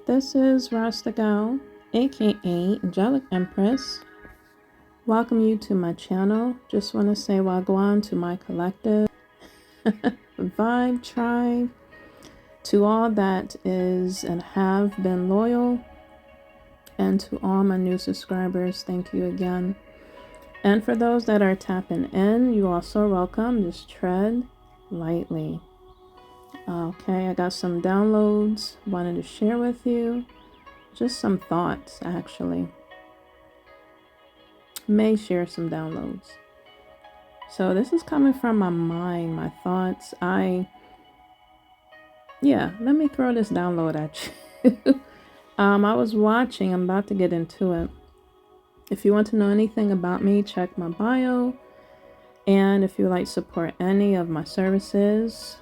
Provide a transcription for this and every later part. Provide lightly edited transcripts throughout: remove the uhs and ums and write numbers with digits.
This is Rasta Gal, aka Angelic Empress. Welcome you to my channel. Just want to say wagwan to my collective vibe tribe, to all that is and have been loyal, and to all my new subscribers, thank you again. And for those that are tapping in, you also welcome. Just tread lightly. Okay, I got some downloads wanted to share with you. Just some thoughts, actually. May share some downloads. So this is coming from my mind, my thoughts. Let me throw this download at you. I was watching, I'm about to get into it. If you want to know anything about me, check my bio. And if you like support any of my services,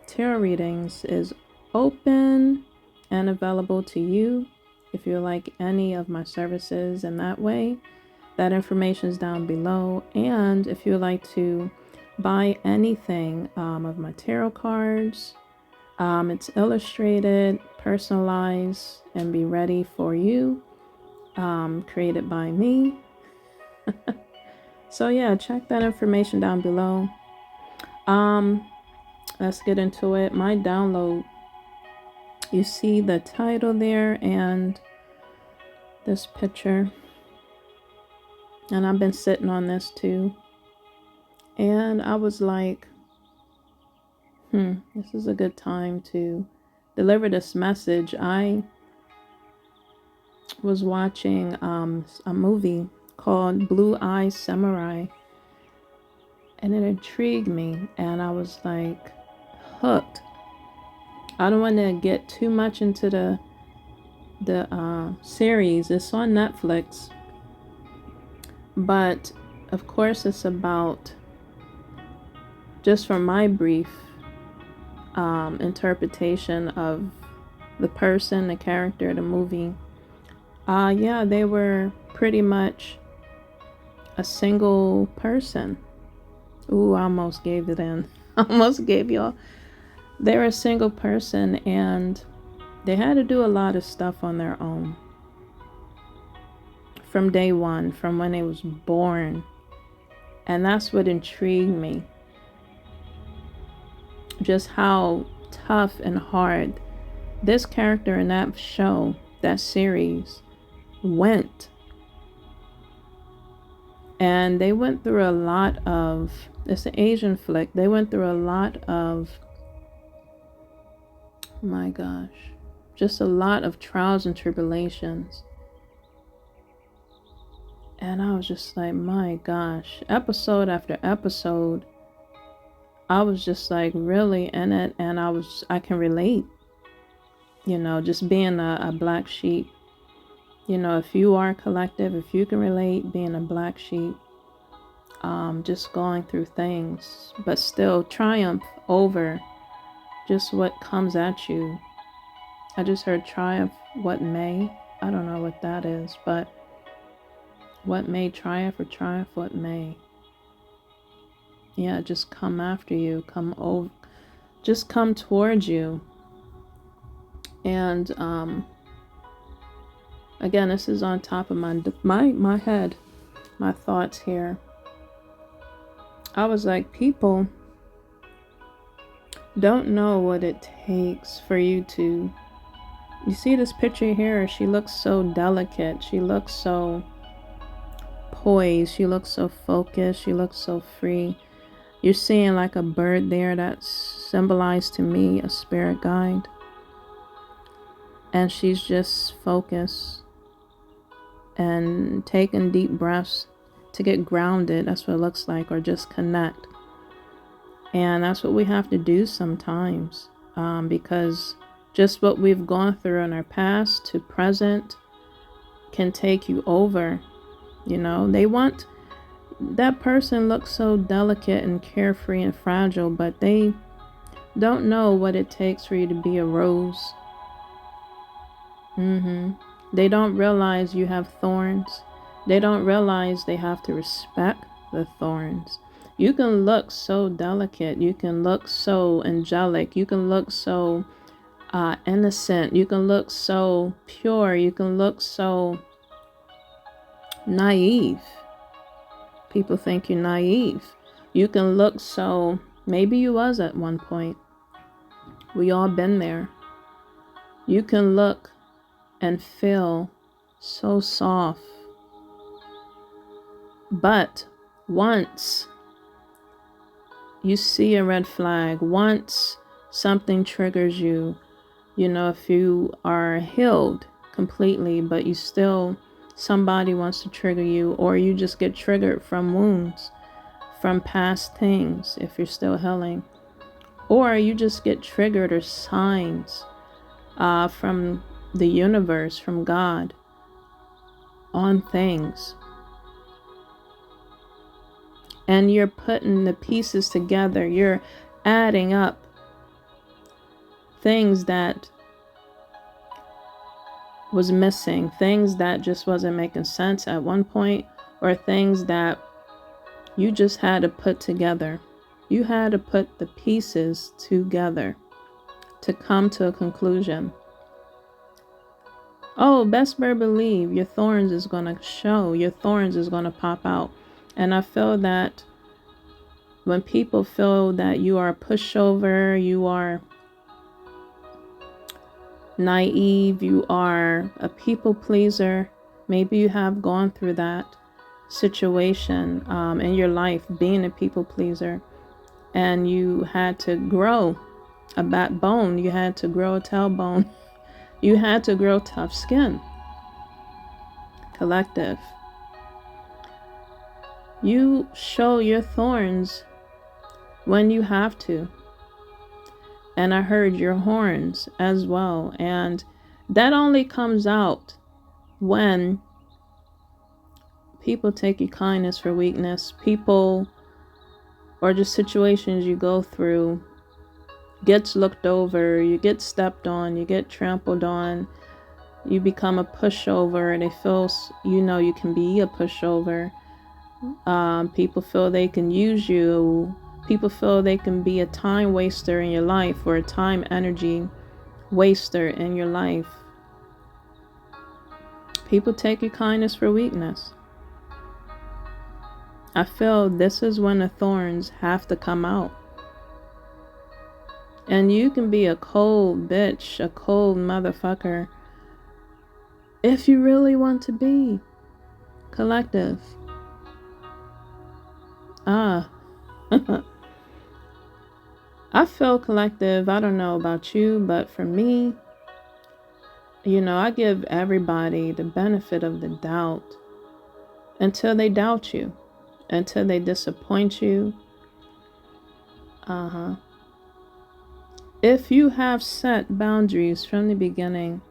tarot readings is open and available to you. If you like any of my services in that way, that information is down below. And if you would like to buy anything of my tarot cards, it's illustrated, personalized, and be ready for you, created by me. So yeah, check that information down below. Let's get into it. My download, you see the title there and this picture. And I've been sitting on this too. And I was like, this is a good time to deliver this message. I was watching a movie called Blue Eye Samurai. And it intrigued me. And I was like, hooked. I don't want to get too much into the series. It's on Netflix, but of course it's about, just from my brief interpretation of the person, the character, the movie. They were pretty much a single person. Ooh, I almost gave it in. Almost gave y'all. They were a single person and they had to do a lot of stuff on their own. From day one, from when they was born. And that's what intrigued me. Just how tough and hard this character in that show, that series, went. And they went through a lot of, it's an Asian flick, they went through a lot of, my gosh, just a lot of trials and tribulations. And I was just like, my gosh, episode after episode, I was just like really in it. And I can relate, just being a black sheep. If you are collective, if you can relate, being a black sheep, just going through things, but still triumph over just what comes at you. I just heard triumph what may. I don't know what that is, but what may triumph or triumph what may. Yeah, just come after you, come over, just come towards you. And again, this is on top of my head, my thoughts here. I was like, people don't know what it takes for you to, you see this picture here, she looks so delicate, she looks so poised, she looks so focused, she looks so free. You're seeing like a bird there that's symbolized to me a spirit guide. And she's just focused and taking deep breaths to get grounded. That's what it looks like, or just connect. And that's what we have to do sometimes, because just what we've gone through in our past to present can take you over. They want, that person looks so delicate and carefree and fragile, but they don't know what it takes for you to be a rose. They don't realize you have thorns. They don't realize they have to respect the thorns. You can look so delicate. You can look so angelic. You can look so innocent. You can look so pure. You can look so naive. People think you're naive. You can look so, maybe you was at one point. We all been there. You can look and feel so soft. But once you see a red flag, once something triggers you, you know, if you are healed completely, but you still, somebody wants to trigger you, or you just get triggered from wounds, from past things, if you're still healing, or you just get triggered, or signs from the universe, from God, on things, and you're putting the pieces together, you're adding up things that was missing, things that just wasn't making sense at one point, or things that you just had to put together. You had to put the pieces together to come to a conclusion. Oh, best believe your thorns is going to show, your thorns is going to pop out. And I feel that when people feel that you are a pushover, you are naive, you are a people pleaser, maybe you have gone through that situation in your life, being a people pleaser, and you had to grow a backbone, you had to grow a tailbone, you had to grow tough skin. Collective, you show your thorns when you have to. And I heard your horns as well. And that only comes out when people take your kindness for weakness. People, or just situations you go through, gets looked over, you get stepped on, you get trampled on, you become a pushover, and they feel, you know, you can be a pushover. People feel they can use you. People feel they can be a time waster in your life, or a time energy waster in your life. People take your kindness for weakness. I feel this is when the thorns have to come out. And you can be a cold bitch, a cold motherfucker, if you really want to be. Collective. I feel collective. I don't know about you, but for me, you know, I give everybody the benefit of the doubt until they doubt you, until they disappoint you. If you have set boundaries from the beginning,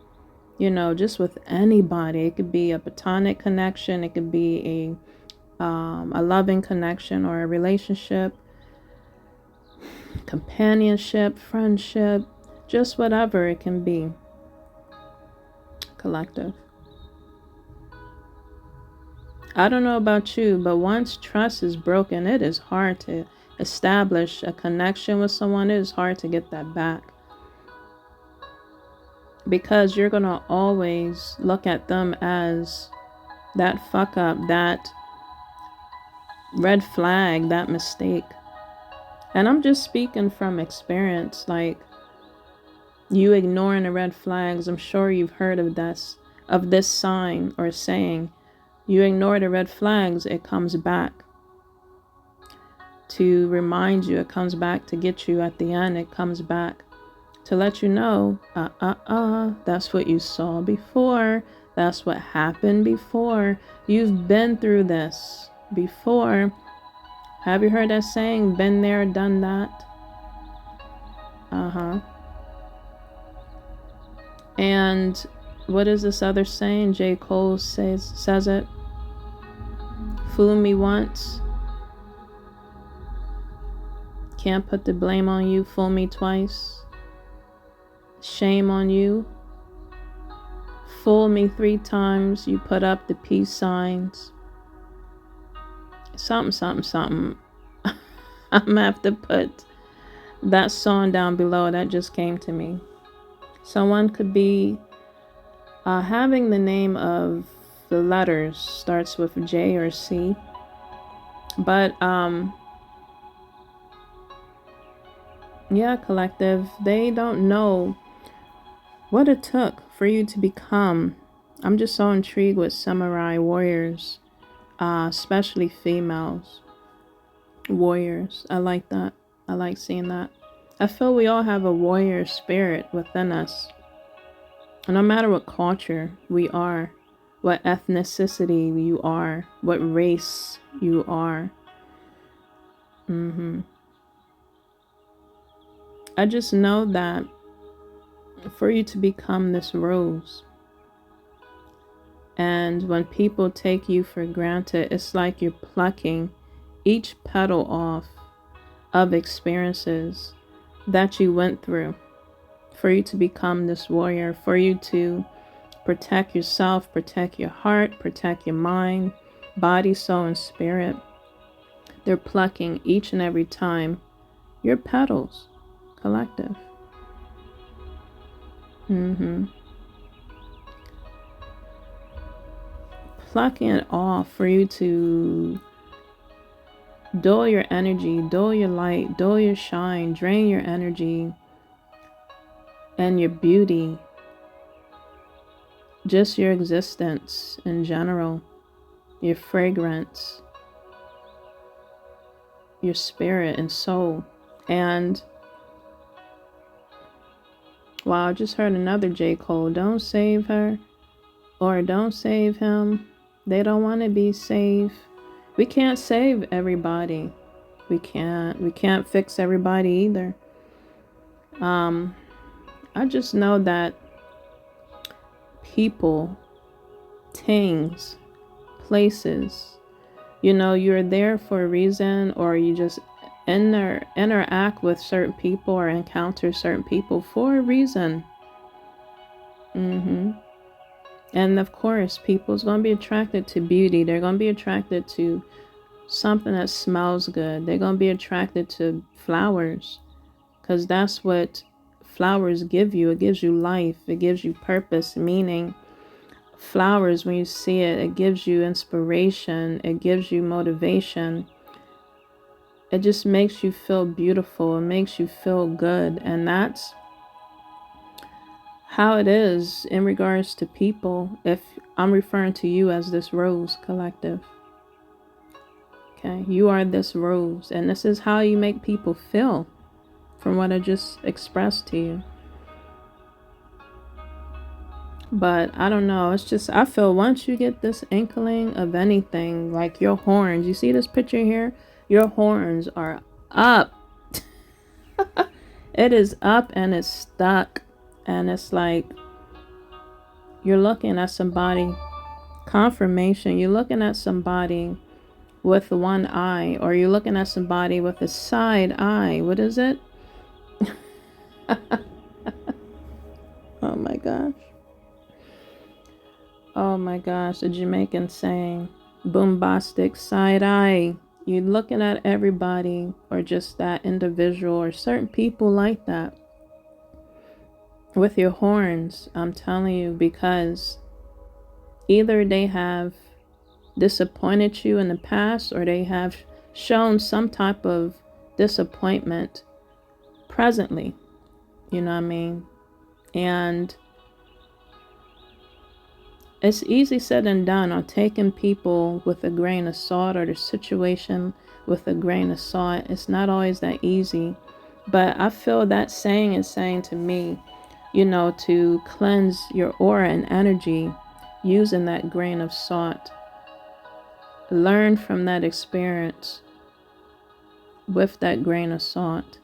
you know, just with anybody, it could be a platonic connection, it could be a loving connection, or a relationship, companionship, friendship, just whatever it can be. Collective. I don't know about you, but once trust is broken, it is hard to establish a connection with someone. It is hard to get that back, because you're going to always look at them as that fuck up, that red flag, that mistake. And I'm just speaking from experience, like you ignoring the red flags. I'm sure you've heard of this sign or saying, you ignore the red flags, it comes back to remind you, it comes back to get you at the end, it comes back to let you know, that's what you saw before, that's what happened before, you've been through this before. Have you heard that saying, been there, done that? And what is this other saying? J. Cole says it. Fool me once, can't put the blame on you. Fool me twice, shame on you. Fool me 3 times, you put up the peace signs. Something. I'm gonna have to put that song down below. That just came to me. Someone could be having the name of the letters starts with J or C. But yeah, collective, they don't know what it took for you to become. I'm just so intrigued with samurai warriors, especially females warriors. I like that. I like seeing that. I feel we all have a warrior spirit within us. No matter what culture we are, what ethnicity you are, what race you are. I just know that for you to become this rose, and when people take you for granted, it's like you're plucking each petal off of experiences that you went through for you to become this warrior, for you to protect yourself, protect your heart, protect your mind, body, soul, and spirit. They're plucking each and every time your petals, collective. Plucking it off for you to dull your energy, dull your light, dull your shine, drain your energy and your beauty, just your existence in general, your fragrance, your spirit and soul. And wow, I just heard another J. Cole, don't save her or don't save him. They don't want to be saved. We can't save everybody. We can't fix everybody either. I just know that people, things, places, you're there for a reason, or you just interact with certain people or encounter certain people for a reason. And of course, people's going to be attracted to beauty. They're going to be attracted to something that smells good. They're going to be attracted to flowers, because that's what flowers give you. It gives you life. It gives you purpose, meaning. Flowers, when you see it, it gives you inspiration. It gives you motivation. It just makes you feel beautiful. It makes you feel good. And that's how it is in regards to people. If I'm referring to you as this rose, collective. Okay, you are this rose, and this is how you make people feel from what I just expressed to you. But I don't know, it's just, I feel once you get this inkling of anything, like your horns, you see this picture here? Your horns are up. It is up and it's stuck. And it's like you're looking at somebody, confirmation, you're looking at somebody with one eye, or you're looking at somebody with a side eye. What is it? Oh my gosh. Oh my gosh, the Jamaican saying, bombastic side eye. You're looking at everybody, or just that individual, or certain people like that with your horns. I'm telling you, because either they have disappointed you in the past, or they have shown some type of disappointment presently. You know what I mean? And it's easy said and done on taking people with a grain of salt, or the situation with a grain of salt. It's not always that easy. But I feel that saying is saying to me, to cleanse your aura and energy using that grain of salt. Learn from that experience with that grain of salt,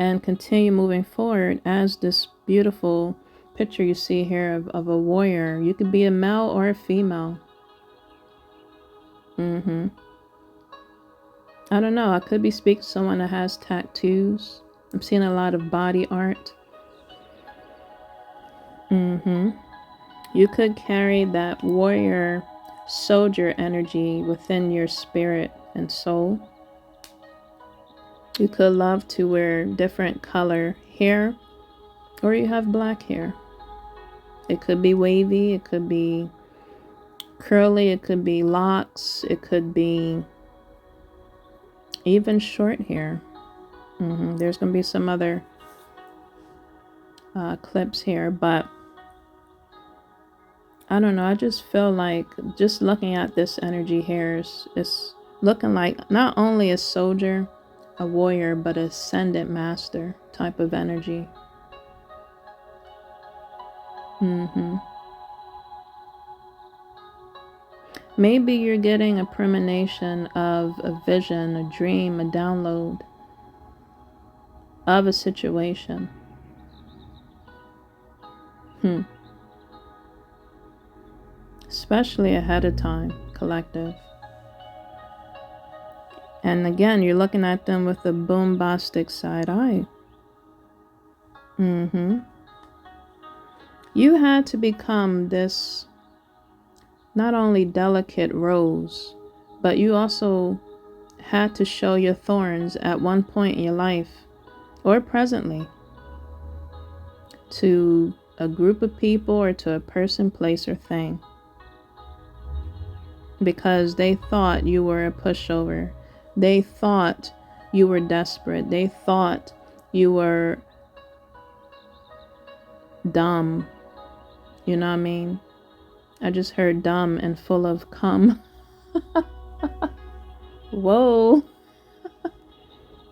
and continue moving forward as this beautiful picture you see here of a warrior. You could be a male or a female. I don't know. I could be speaking to someone that has tattoos. I'm seeing a lot of body art. You could carry that warrior soldier energy within your spirit and soul. You could love to wear different color hair, Or you have black hair. It could be wavy, it could be curly, it could be locks, it could be even short hair. There's going to be some other clips here, but I don't know. I just feel like just looking at this energy here is looking like not only a soldier, a warrior, but a ascendant master type of energy. Maybe you're getting a premonition of a vision, a dream, a download of a situation. Especially ahead of time, collective. And again, you're looking at them with a bombastic side eye. You had to become this not only delicate rose, but you also had to show your thorns at one point in your life, or presently, to a group of people or to a person, place, or thing. Because they thought you were a pushover. They thought you were desperate. They thought you were dumb. You know what I mean? I just heard dumb and full of cum. Whoa.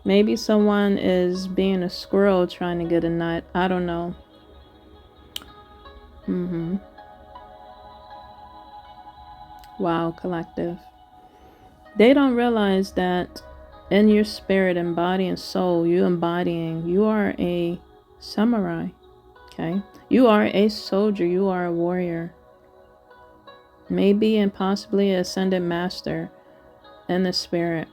Maybe someone is being a squirrel trying to get a nut. I don't know. Wow, collective. They don't realize that in your spirit and body and soul, you are a samurai. Okay? You are a soldier. You are a warrior. Maybe and possibly an ascended master in the spirit.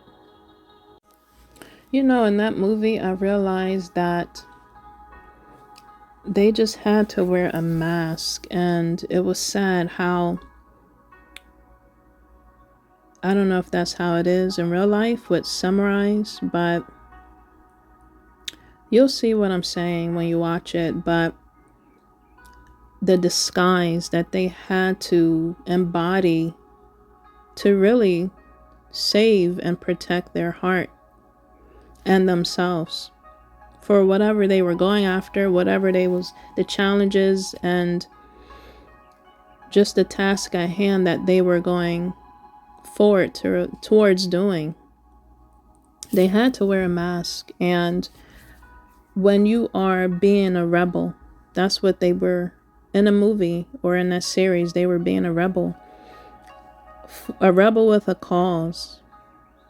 You know, in that movie, I realized that they just had to wear a mask, and it was sad how, I don't know if that's how it is in real life with samurais, but you'll see what I'm saying when you watch it. But the disguise that they had to embody to really save and protect their heart and themselves for whatever they were going after, whatever the challenges and just the task at hand that they were going forward towards doing. They had to wear a mask. And when you are being a rebel, that's what they were in a movie or in that series. They were being a rebel with a cause.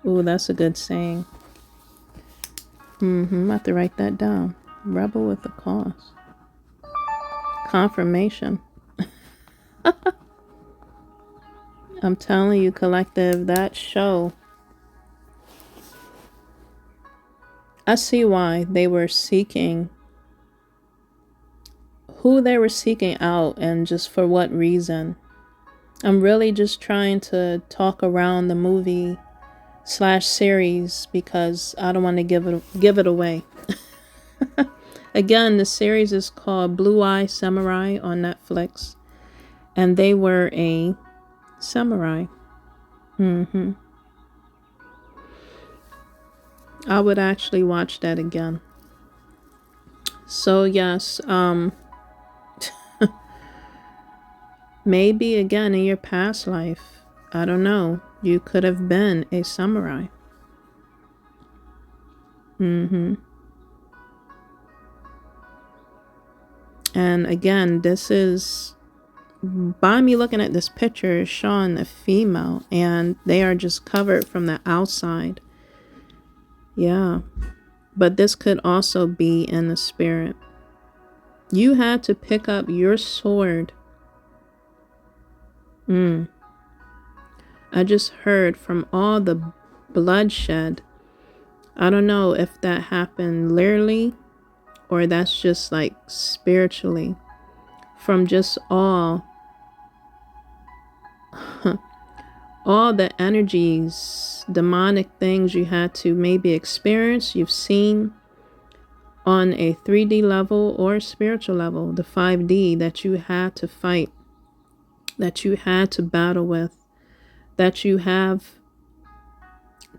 Ooh, that's a good saying. I have to write that down. Rebel with a cause. Confirmation. I'm telling you, collective, that show, I see why they were seeking, who they were seeking out, and just for what reason. I'm really just trying to talk around the movie / series because I don't want to give it away. Again, the series is called Blue Eye Samurai on Netflix, and they were a samurai. I would actually watch that again. So yes, maybe again in your past life, I don't know, you could have been a samurai. And again, this is, by me looking at this picture, is showing a female, and they are just covered from the outside. Yeah. But this could also be in the spirit. You had to pick up your sword. I just heard from all the bloodshed. I don't know if that happened literally or that's just like spiritually, from just all the energies, demonic things you had to maybe experience, you've seen, on a 3D level or spiritual level, the 5D that you had to fight, that you had to battle with, that you have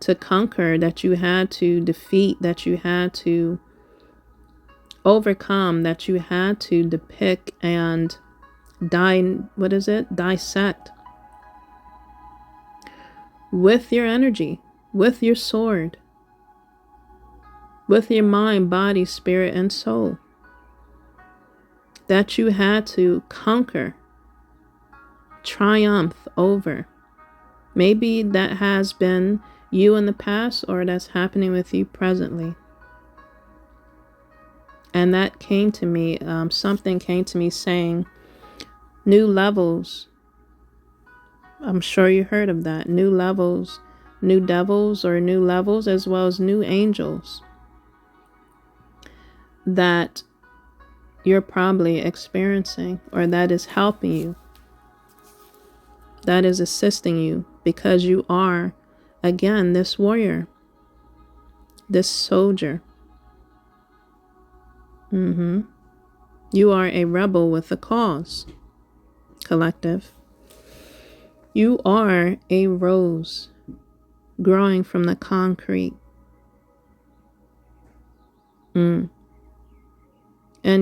to conquer, that you had to defeat, that you had to overcome, that you had to depict and dissect with your energy, with your sword, with your mind, body, spirit, and soul, that you had to conquer, triumph over. Maybe that has been you in the past, or that's happening with you presently. And that came to me, something came to me saying, new levels. I'm sure you heard of that. New levels, new devils, or new levels, as well as new angels that you're probably experiencing, or that is helping you, that is assisting you, because you are, again, this warrior, this soldier. You are a rebel with a cause, collective. You are a rose growing from the concrete. And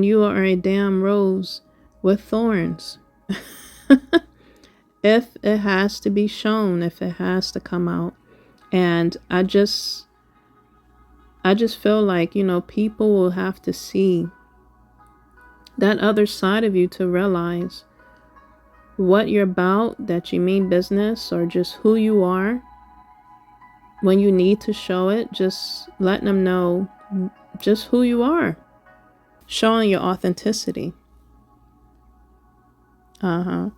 you are a damn rose with thorns. If it has to be shown, if it has to come out. And I just feel like, you know, people will have to see that other side of you to realize what you're about, that you mean business, or just who you are. When you need to show it, just letting them know just who you are. Showing your authenticity. And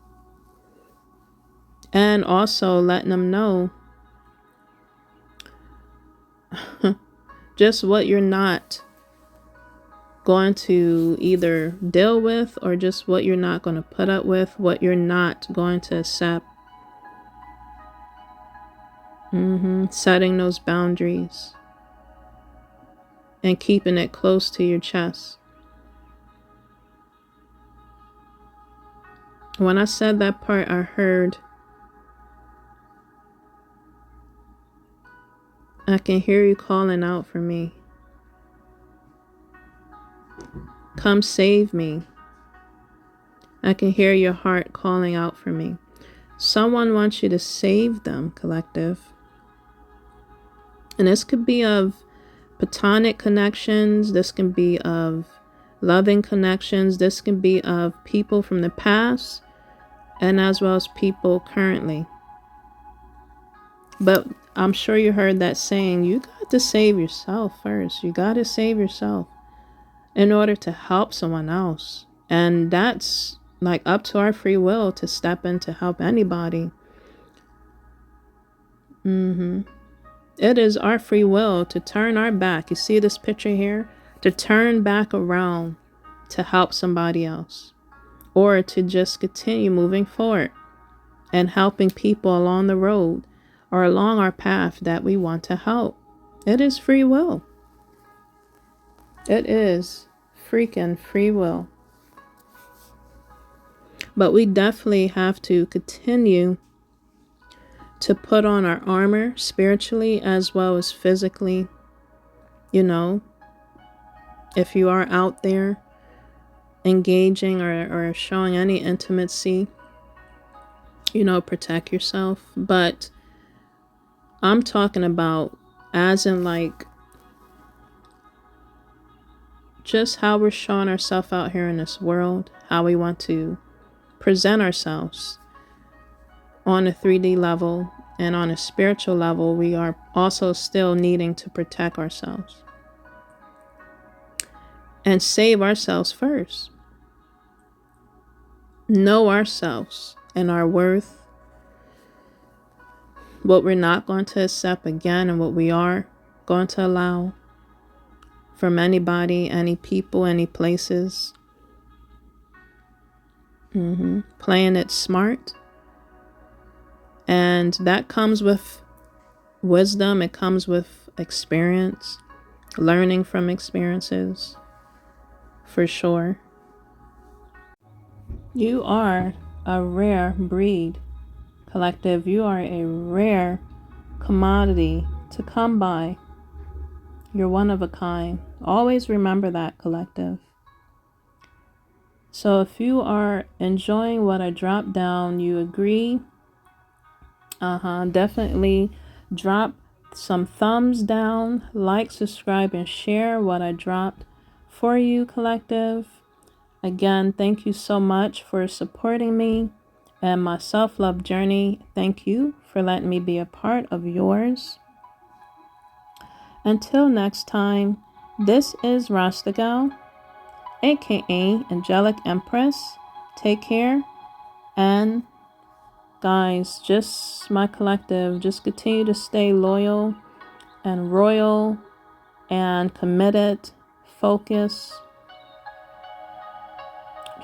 also letting them know just what you're not going to either deal with, or just what you're not going to put up with, what you're not going to accept. Setting those boundaries and keeping it close to your chest. When I said that part, I heard, I can hear you calling out for me. Come save me. I can hear your heart calling out for me. Someone wants you to save them, collective. And this could be of platonic connections. This can be of loving connections. This can be of people from the past, and as well as people currently. But I'm sure you heard that saying, you got to save yourself first. You got to save yourself in order to help someone else. And that's like up to our free will to step in to help anybody. It is our free will to turn our back. You see this picture here? To turn back around to help somebody else, or to just continue moving forward and helping people along the road or along our path that we want to help. It is free will. It is freaking free will. But we definitely have to continue to put on our armor spiritually as well as physically. You know, if you are out there engaging or showing any intimacy, you know, protect yourself. But I'm talking about as in like just how we're showing ourselves out here in this world, how we want to present ourselves on a 3D level, and on a spiritual level, we are also still needing to protect ourselves and save ourselves first. Know ourselves and our worth, what we're not going to accept again, and what we are going to allow from anybody, any people, any places. Playing it smart. And that comes with wisdom. It comes with experience. learning from experiences, for sure. You are a rare breed, collective. You are a rare commodity to come by. You're one of a kind. Always remember that, collective. So if you are enjoying what I dropped down, you agree, definitely drop some thumbs down, like, subscribe, and share what I dropped for you, collective. Again, thank you so much for supporting me and my self-love journey. Thank you for letting me be a part of yours. Until next time, this is Rasta Gal, aka Angelic Empress. Take care, and guys, just my collective, just continue to stay loyal and royal and committed. Focus.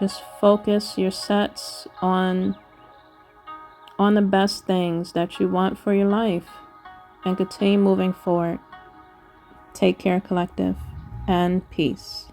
Just focus your sets on the best things that you want for your life and continue moving forward. Take care, collective, and peace.